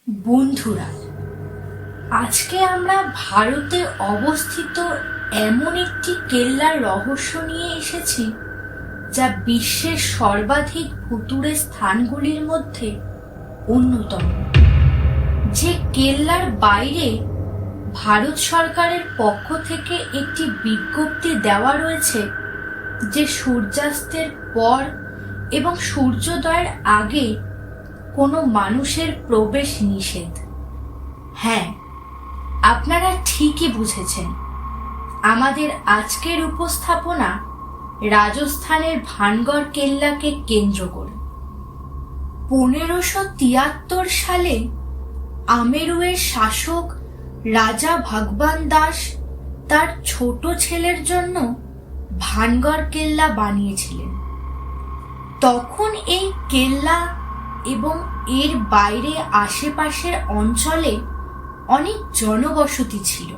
বন্ধুরা, আজকে আমরা ভারতে অবস্থিত এমন একটি কেল্লার রহস্য নিয়ে এসেছি যা বিশ্বের সর্বাধিক ভুতুড়ে স্থানগুলির মধ্যে অন্যতম। যে কেল্লার বাইরে ভারত সরকারের পক্ষ থেকে একটি বিজ্ঞপ্তি দেওয়া রয়েছে যে সূর্যাস্তের পর এবং সূর্যোদয়ের আগে কোনো মানুষের প্রবেশ নিষেধ। হ্যাঁ, আপনারা ঠিকই বুঝেছেন। আমাদের আজকের উপস্থাপনা রাজস্থানের ভানগড় কেল্লাকে কেন্দ্র করে। 1573 সালে আমেরুয়ের শাসক রাজা ভগবান দাস তার ছোট ছেলের জন্য ভানগড় কেল্লা বানিয়েছিলেন। তখন এই কেল্লা এবং এর বাইরে আশেপাশের অঞ্চলে অনেক জনবসতি ছিল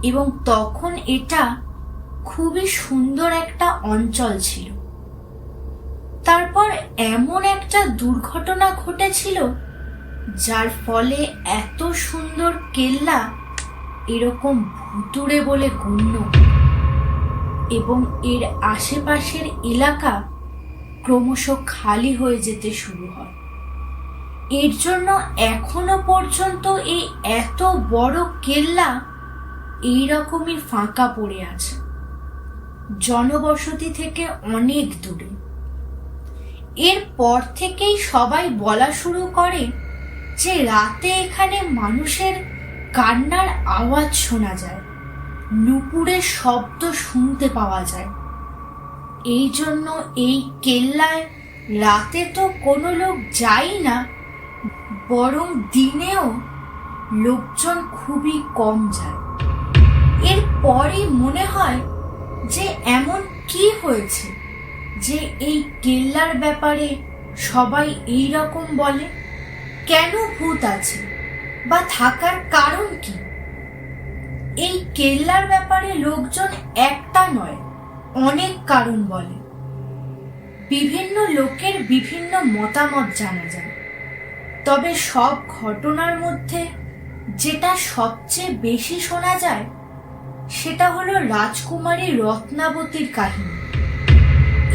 এবং তখন এটা খুবই সুন্দর একটা অঞ্চল ছিল। তারপর এমন একটা দুর্ঘটনা ঘটেছিল যার ফলে এত সুন্দর কেল্লা এরকম ভুতুড়ে বলে গণ্য এবং এর আশেপাশের এলাকা ক্রমশ খালি হয়ে যেতে শুরু হয়। এর জন্য এখনো পর্যন্ত এই এত বড় কেল্লা এইরকমই ফাঁকা পড়ে আছে, জনবসতি থেকে অনেক দূরে। এরপর থেকেই সবাই বলা শুরু করে যে রাতে এখানে মানুষের কান্নার আওয়াজ শোনা যায়, নুপুরের শব্দ শুনতে পাওয়া যায়। এই জন্য এই কেল্লায় রাতে তো কোনো লোক যায় না, বরং দিনেও লোকজন খুবই কম যায়। এরপরই মনে হয় যে এমন কি হয়েছে যে এই কেল্লার ব্যাপারে সবাই এই রকম বলে। কেন ভূত আছে বা থাকার কারণ কি? এই কেল্লার ব্যাপারে লোকজন একটা নয়, অনেক কারণ বলে। বিভিন্ন লোকের বিভিন্ন মতামত জানা যায়। তবে সব ঘটনার মধ্যে যেটা সবচেয়ে বেশি শোনা যায় সেটা হলো রাজকুমারী রত্নাবতীর কাহিনী।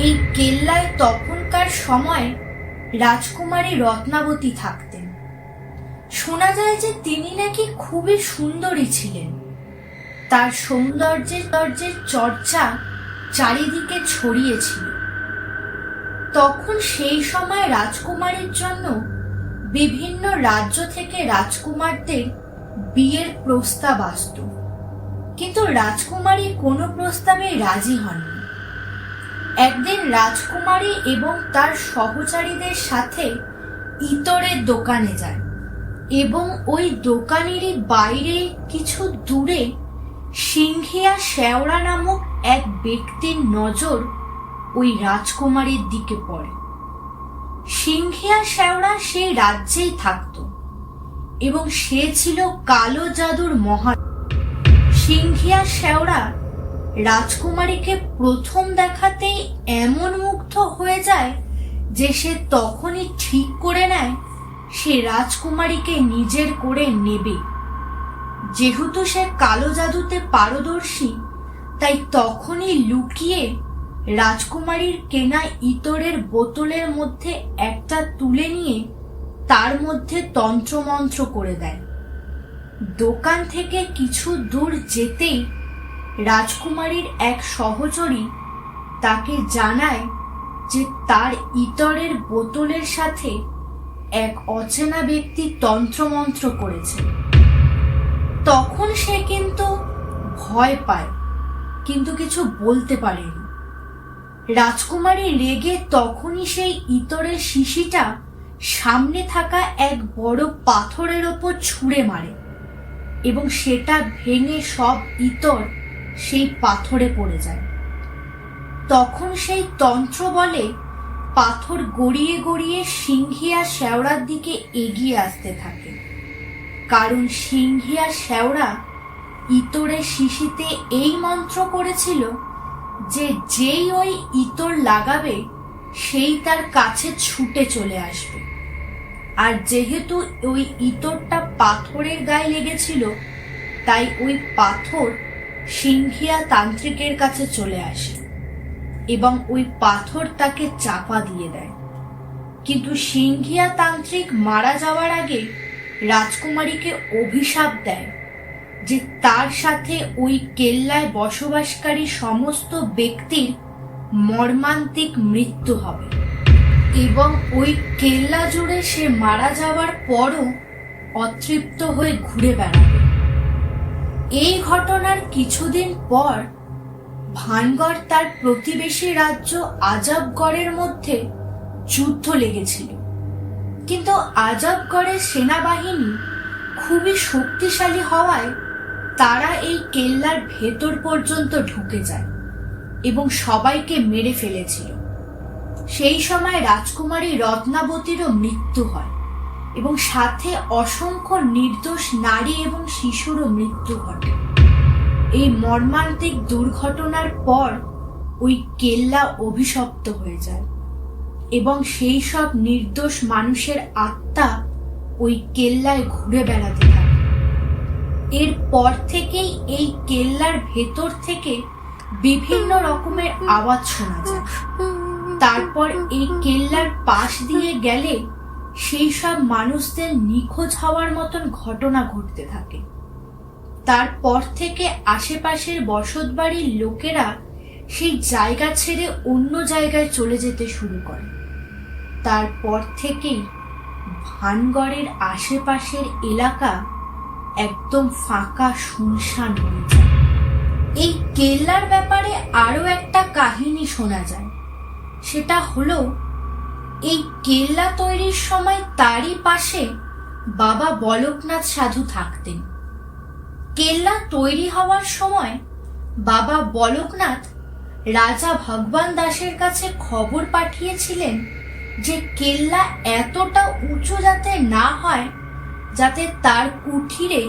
এই কেল্লায় তখনকার সময় রাজকুমারী রত্নাবতী থাকতেন। শোনা যায় যে তিনি নাকি খুবই সুন্দরী ছিলেন। তার সৌন্দর্যের চর্চা চারিদিকে ছড়িয়েছিল। তখন সেই সময় রাজকুমারীর জন্য বিভিন্ন রাজ্য থেকে রাজকুমারদের বিয়ের প্রস্তাব আসত, কিন্তু রাজকুমারী কোনো প্রস্তাবে রাজি হননি। একদিন রাজকুমারী এবং তার সহচারীদের সাথে ইতরের দোকানে যায় এবং ওই দোকানেরই বাইরে কিছু দূরে সিংহিয়া শেওড়া নামক এক ব্যক্তির নজর ওই রাজকুমারীর দিকে পড়ে। সিংহিয়া শেওড়া সেই রাজ্যেই থাকত এবং সে ছিল কালো জাদুর মহান। সিংহিয়া শেওড়া রাজকুমারীকে প্রথম দেখাতেই এমন মুগ্ধ হয়ে যায় যে সে তখনই ঠিক করে নেয় সে রাজকুমারীকে নিজের করে নেবে। যেহেতু সে কালো জাদুতে পারদর্শী, তাই তখনই লুকিয়ে রাজকুমারীর কেনা ইতরের বোতলের মধ্যে একটা তুলে নিয়ে তার মধ্যে তন্ত্রমন্ত্র করে দেয়। দোকান থেকে কিছু দূর যেতেই রাজকুমারীর এক সহচরী তাকে জানায় যে তার ইতরের বোতলের সাথে এক অচেনা ব্যক্তি তন্ত্রমন্ত্র করেছে। তখন সে কিন্তু ভয় পায়, কিন্তু কিছু বলতে পারেনি। রাজকুমারী রেগে তখনই সেই ইতরের শিশিটা সামনে থাকা এক বড় পাথরের ওপর ছুঁড়ে মারে এবং সেটা ভেঙে সব ইতর সেই পাথরে পড়ে যায়। তখন সেই তন্ত্র বলে পাথর গড়িয়ে গড়িয়ে সিংহিয়া শেওড়ার দিকে এগিয়ে আসতে থাকে, কারণ সিংহিয়া শেওড়া ইতরের শিশিতে এই মন্ত্র করেছিল যে যেই ওই ইতর লাগাবে সেই তার কাছে ছুটে চলে আসবে। আর যেহেতু ওই ইঁদুরটা পাথরের গায়ে লেগেছিল, তাই ওই পাথর সিংহিয়া তান্ত্রিকের কাছে চলে আসে এবং ওই পাথর তাকে চাপা দিয়ে দেয়। কিন্তু সিংহিয়া তান্ত্রিক মারা যাওয়ার আগে রাজকুমারীকে অভিশাপ দেয় যে তার সাথে ওই কেল্লায় বসবাসকারী সমস্ত ব্যক্তির মর্মান্তিক মৃত্যু হবে এবং ওই কেল্লা জুড়ে সে মারা যাওয়ার পরও অতৃপ্ত হয়ে ঘুরে বেড়াবে। এই ঘটনার কিছুদিন পর ভানগড় তার প্রতিবেশী রাজ্য আজবগড়ের মধ্যে যুদ্ধ লেগেছিল, কিন্তু আজবগড়ের সেনাবাহিনী খুবই শক্তিশালী হওয়ায় তারা এই কেল্লার ভেতর পর্যন্ত ঢুকে যায় এবং সবাইকে মেরে ফেলেছিল। সেই সময় রাজকুমারী রত্নাবতীরও মৃত্যু হয় এবং সাথে অসংখ্য নির্দোষ নারী এবং শিশুরও মৃত্যু ঘটে। এই মর্মান্তিক দুর্ঘটনার পর ওই কেল্লা অভিশপ্ত হয়ে যায় এবং সেই সব নির্দোষ মানুষের আত্মা ওই কেল্লায় ঘুরে বেড়াতে থাকে। এরপর থেকেই এই কেল্লার ভেতর থেকে বিভিন্ন রকমের আওয়াজ শোনা যায়। তারপর এই কেল্লার পাশ দিয়ে গেলে সেই সব মানুষদের নিখোঁজ হওয়ার মতন ঘটনা ঘটতে থাকে। তারপর থেকে আশেপাশের বসতবাড়ির লোকেরা সেই জায়গা ছেড়ে অন্য জায়গায় চলে যেতে শুরু করে। তারপর থেকেই ভানগড়ের আশেপাশের এলাকা একদম ফাঁকা শুনশান হয়ে যায়। এই কেল্লার ব্যাপারে আরো একটা কাহিনী শোনা যায়। সেটা হলো, এই কেল্লা তৈরির সময় তারই পাশে বাবা বলকনাথ সাধু থাকতেন। কেল্লা তৈরি হওয়ার সময় বাবা বলকনাথ রাজা ভগবান দাসের কাছে খবর পাঠিয়েছিলেন যে কেল্লা এতটা উঁচু যাতে না হয় যাতে তার কুঠিরে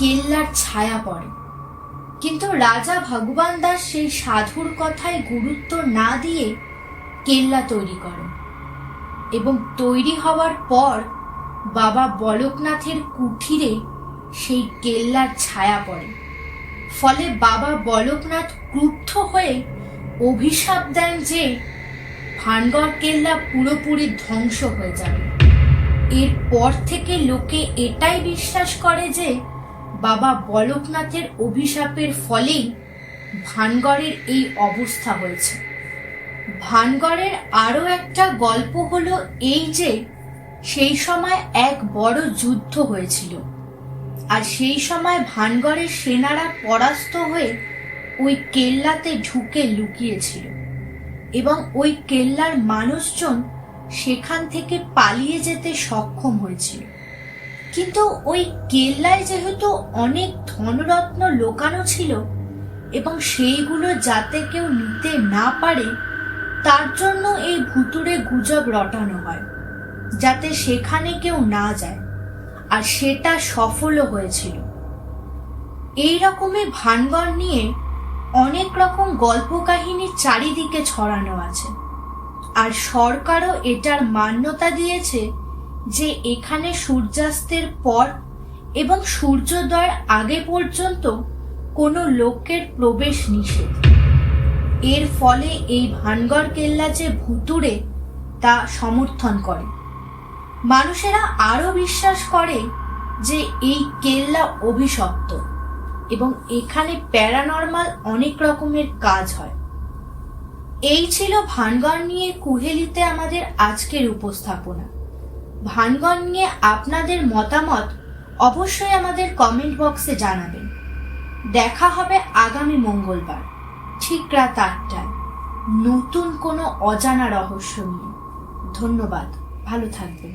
কেল্লার ছায়া পড়ে। কিন্তু রাজা ভগবান দাস সেই সাধুর কথায় গুরুত্ব না দিয়ে কেল্লা তৈরি করেন এবং তৈরি হওয়ার পর বাবা বলকনাথের কুঠিরে সেই কেল্লার ছায়া পড়ে। ফলে বাবা বলকনাথ ক্রুদ্ধ হয়ে অভিশাপ দেন যে ভানগড় কেল্লা পুরোপুরি ধ্বংস হয়ে যাবে। এরপর থেকে লোকে এটাই বিশ্বাস করে যে বাবা বলকনাথের অভিশাপের ফলেই ভানগড়ের এই অবস্থা হয়েছে। ভানগড়ের আরো একটা গল্প হলো এই যে সেই সময় এক বড় যুদ্ধ হয়েছিল, আর সেই সময় ভানগড়ের সেনারা পরাস্ত হয়ে ওই কেল্লাতে ঢুকে লুকিয়েছিল এবং ওই কেল্লার মানুষজন সেখান থেকে পালিয়ে যেতে সক্ষম হয়েছিল। কিন্তু ওই কেল্লায় যেহেতু অনেক ধনরত্ন লুকানো ছিল এবং সেইগুলো যাতে কেউ নিতে না পারে তার জন্য এই ভুতুড়ে গুজব রটানো হয় যাতে সেখানে কেউ না যায়, আর সেটা সফলও হয়েছিল। এই রকমই ভানগড় নিয়ে অনেক রকম গল্প কাহিনী চারিদিকে ছড়ানো আছে, আর সরকারও এটার মান্যতা দিয়েছে যে এখানে সূর্যাস্তের পর এবং সূর্যোদয়ের আগে পর্যন্ত কোনো লোকের প্রবেশ নিষেধ। এর ফলে এই ভানগড় কেল্লা যে ভুতুড়ে তা সমর্থন করে। মানুষেরা আরো বিশ্বাস করে যে এই কেল্লা অভিশপ্ত এবং এখানে প্যারানর্মাল অনেক রকমের কাজ হয়। এই ছিল ভানগড় নিয়ে কুহেলিতে আমাদের আজকের উপস্থাপনা। ভানগড় নিয়ে আপনাদের মতামত অবশ্যই আমাদের কমেন্ট বক্সে জানাবেন। দেখা হবে আগামী মঙ্গলবার ঠিক রাত 8টায় নতুন কোনো অজানা রহস্য নিয়ে। ধন্যবাদ, ভালো থাকবেন।